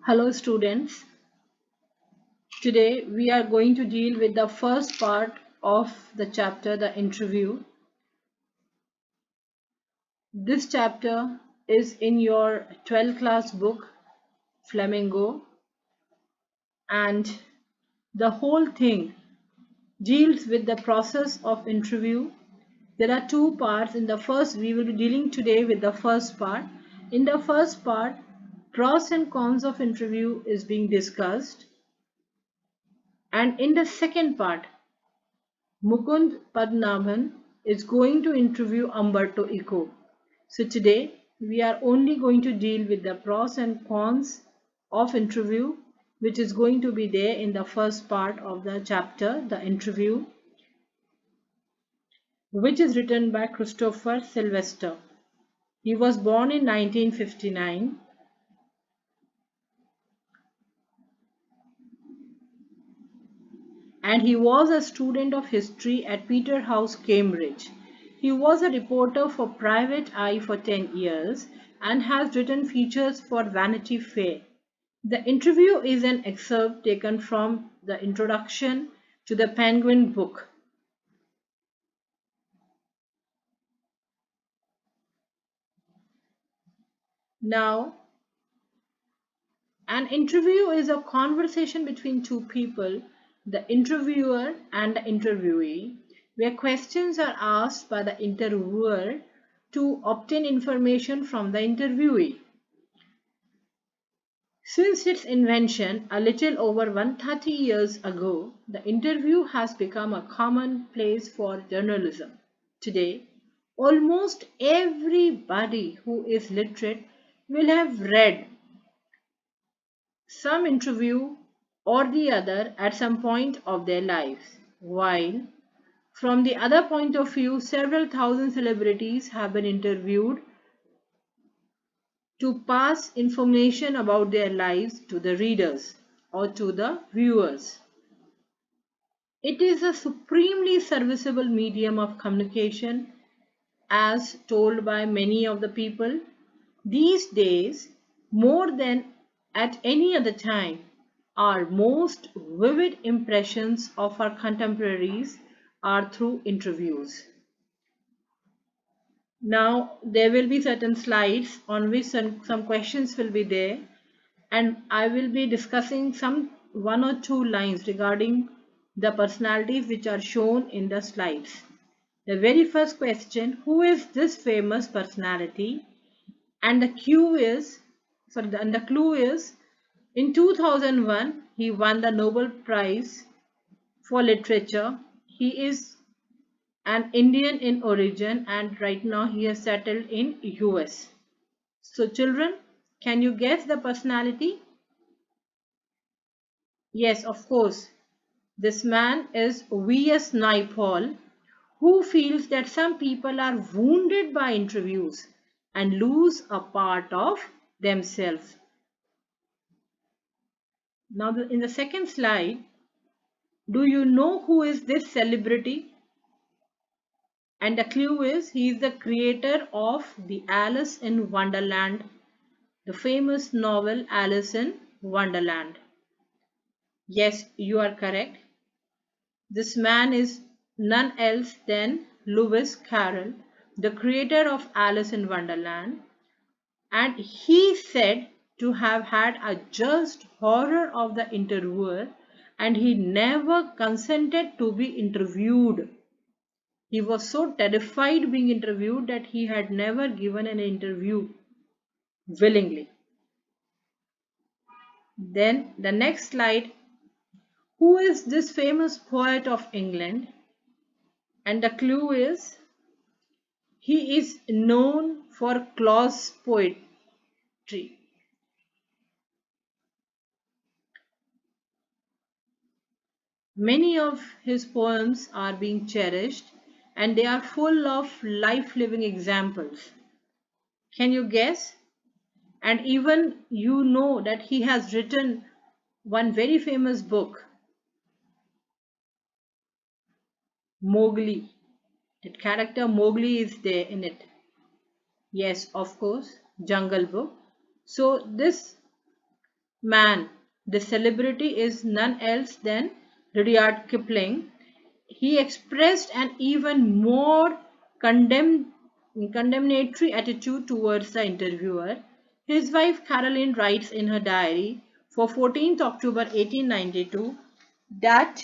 Hello students, today we are going to deal with the first part of the chapter, the interview. This chapter is in your 12th class book, Flamingo, and the whole thing deals with the process of interview. There are two parts. In the first, we will be dealing today with the first part. In the first part, pros and cons of interview is being discussed. And in the second part, Mukund Padmanabhan is going to interview Umberto Eco. So today we are only going to deal with the pros and cons of interview, which is going to be there in the first part of the chapter, the interview, which is written by Christopher Sylvester. He was born in 1959 and he was a student of history at Peterhouse, Cambridge. He was a reporter for Private Eye for 10 years and has written features for Vanity Fair. The interview is an excerpt taken from the introduction to the Penguin book. Now, an interview is a conversation between two people, the interviewer and the interviewee, where questions are asked by the interviewer to obtain information from the interviewee. Since its invention a little over 130 years ago, the interview has become a commonplace for journalism. Today, almost everybody who is literate will have read some interview or the other at some point of their lives, while from the other point of view, several thousand celebrities have been interviewed to pass information about their lives to the readers or to the viewers. It is a supremely serviceable medium of communication as told by many of the people. These days, more than at any other time, our most vivid impressions of our contemporaries are through interviews. Now, there will be certain slides on which some questions will be there, and I will be discussing some one or two lines regarding the personalities which are shown in the slides. The very first question, who is this famous personality? And the clue is in 2001 he won the Nobel Prize for Literature. He is an Indian in origin and right now he has settled in US. So children, can you guess the personality? Yes, of course. This man is V.S. Naipaul, who feels that some people are wounded by interviews and lose a part of themselves. Now, in the second slide, do you know who is this celebrity? And the clue is he is the creator of the Alice in Wonderland, the famous novel Alice in Wonderland. Yes, you are correct. This man is none else than Lewis Carroll, the creator of Alice in Wonderland, and he said to have had a just horror of the interviewer and he never consented to be interviewed. He was so terrified being interviewed that he had never given an interview willingly. Then the next slide, who is this famous poet of England? And the clue is he is known for clause poetry. Many of his poems are being cherished and they are full of life-living examples. Can you guess? And even you know that he has written one very famous book, Mowgli. That character Mowgli is there in it. Yes, of course, Jungle Book. So this man. The celebrity is none else than Rudyard Kipling. He expressed an even more condemnatory attitude towards the interviewer. His wife Caroline writes in her diary for 14th October 1892 that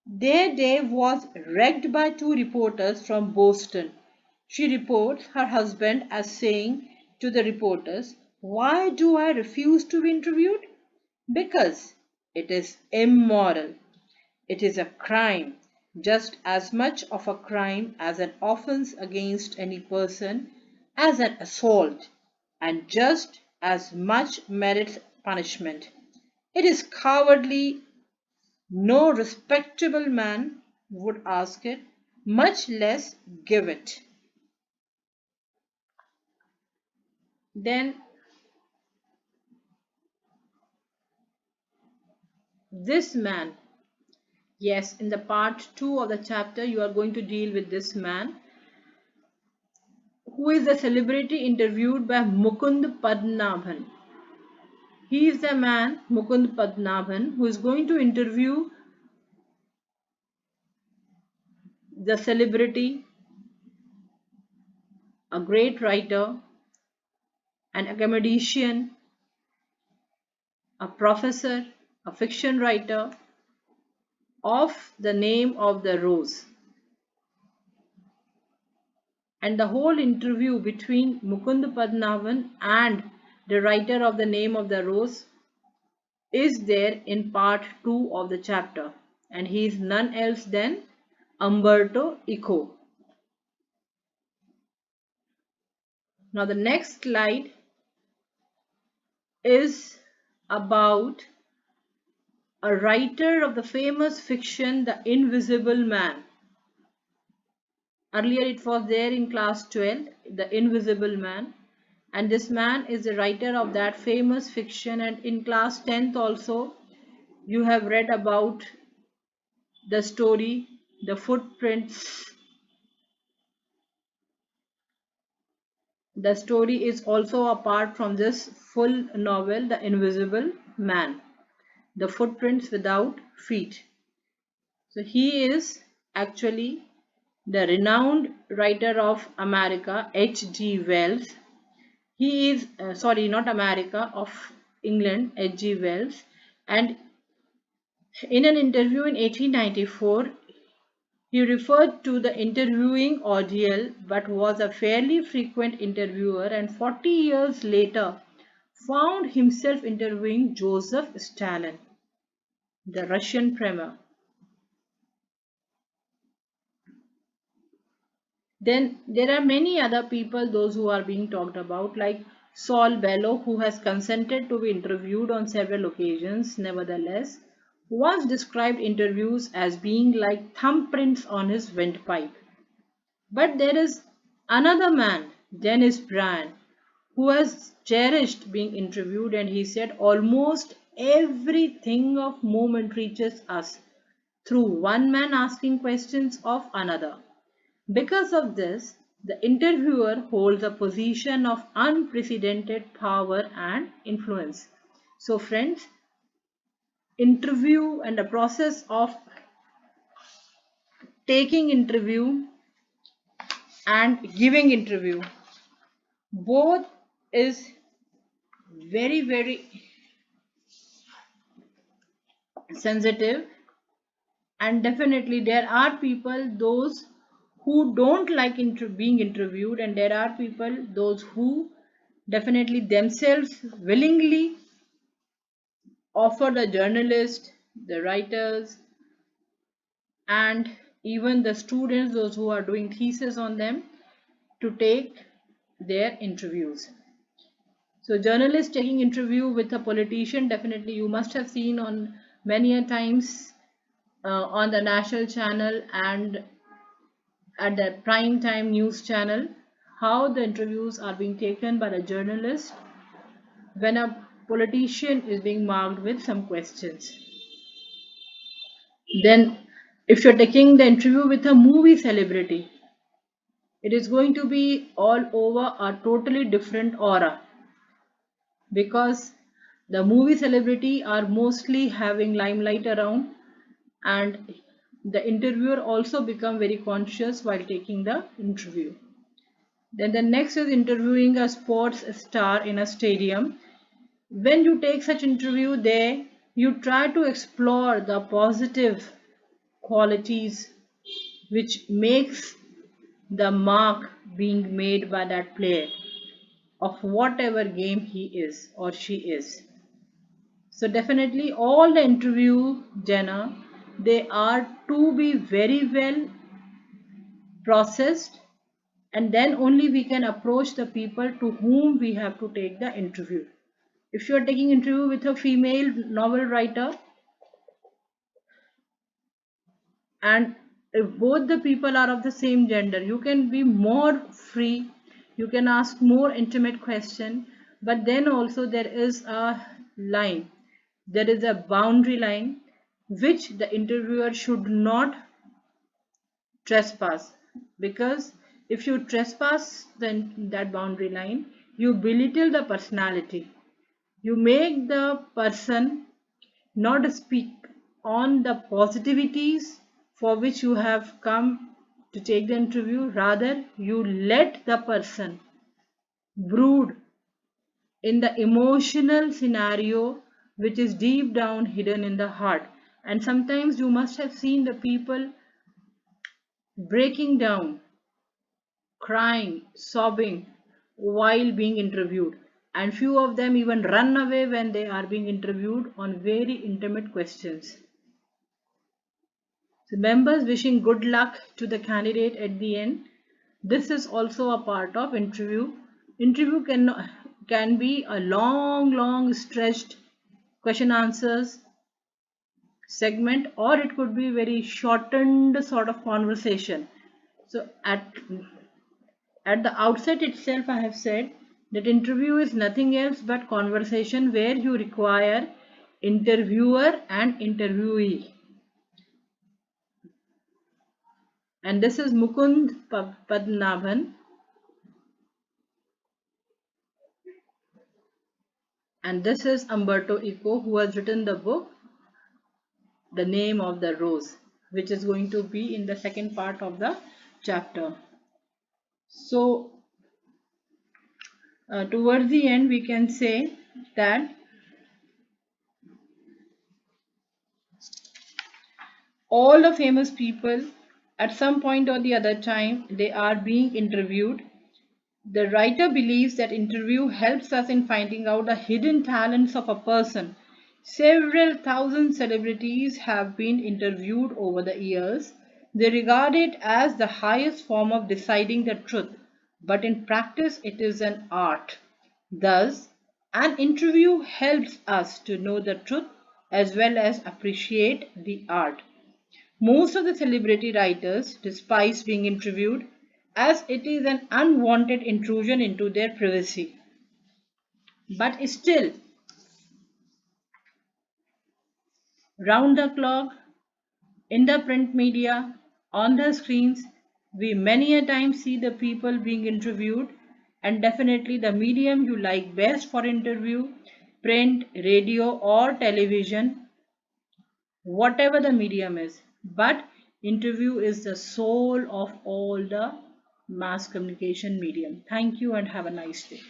their day was wrecked by two reporters from Boston. She reports her husband as saying to the reporters, "Why do I refuse to be interviewed? Because it is immoral. It is a crime, just as much of a crime as an offense against any person as an assault, and just as much merits punishment. It is cowardly. No respectable man would ask it, much less give it." Then this man, yes, in the part 2 of the chapter, you are going to deal with this man, who is a celebrity interviewed by Mukund Padmanabhan. He is the man, Mukund Padmanabhan, who is going to interview the celebrity, a great writer, an academician, a professor, a fiction writer of the name of the rose. And the whole interview between Mukund Padmanabhan and the writer of the name of the rose is there in part 2 of the chapter, and he is none else than Umberto Eco. Now the next slide is about a writer of the famous fiction The Invisible Man. Earlier it was there in class 12, The Invisible Man, and this man is the writer of that famous fiction, and in class 10th also you have read about the story The Footprints. The story is also apart from this full novel, The Invisible Man, The Footprints Without Feet. So he is actually the renowned writer of America, H.G. Wells. He is, sorry, not America, of England, H.G. Wells. And in an interview in 1894, he referred to the interviewing ordeal but was a fairly frequent interviewer, and 40 years later found himself interviewing Joseph Stalin, the Russian premier. Then there are many other people, those who are being talked about, like Saul Bellow, who has consented to be interviewed on several occasions. Nevertheless, once described interviews as being like thumbprints on his windpipe. But there is another man, Dennis Bryan, who has cherished being interviewed, and he said almost everything of moment reaches us through one man asking questions of another. Because of this, the interviewer holds a position of unprecedented power and influence. So, friends, interview and the process of taking interview and giving interview, both is very sensitive, and definitely there are people those who don't like being interviewed, and there are people those who definitely themselves willingly offer the journalists, the writers, and even the students, those who are doing thesis on them, to take their interviews. So journalists taking interview with a politician, definitely you must have seen on many a times on the national channel and at the prime time news channel, how the interviews are being taken by the journalist when a politician is being marked with some questions. Then if you're taking the interview with a movie celebrity, it is going to be all over a totally different aura. because the movie celebrity are mostly having limelight around, and the interviewer also become very conscious while taking the interview. Then the next is interviewing a sports star in a stadium. When you take such interview there, you try to explore the positive qualities which makes the mark being made by that player of whatever game he is or she is. So definitely all the interview, Jenna, they are to be very well processed, and then only we can approach the people to whom we have to take the interview. If you are taking interview with a female novel writer, and if both the people are of the same gender, you can be more free, you can ask more intimate question, but then also there is a line, there is a boundary line which the interviewer should not trespass, because if you trespass then that boundary line, you belittle the personality, you make the person not speak on the positivities for which you have come to take the interview. Rather, you let the person brood in the emotional scenario which is deep down hidden in the heart. And sometimes you must have seen the people breaking down, crying, sobbing while being interviewed. And few of them even run away when they are being interviewed on very intimate questions. So members wishing good luck to the candidate at the end. This is also a part of interview. Interview can be a long stretched question answers segment, or it could be very shortened sort of conversation. So at the outset itself, I have said that interview is nothing else but conversation where you require interviewer and interviewee. And this is Mukund Padmanabhan, and this is Umberto Eco, who has written the book The Name of the Rose, which is going to be in the second part of the chapter. So towards the end we can say that all the famous people at some point or the other time they are being interviewed. The writer believes that interview helps us in finding out the hidden talents of a person. Several thousand celebrities have been interviewed over the years. They regard it as the highest form of deciding the truth, but in practice it is an art. Thus, an interview helps us to know the truth as well as appreciate the art. Most of the celebrity writers despise being interviewed as it is an unwanted intrusion into their privacy. But still, round the clock, in the print media, on the screens, we many a time see the people being interviewed, and definitely the medium you like best for interview, print, radio or television, whatever the medium is, but interview is the soul of all the mass communication medium. Thank you and have a nice day.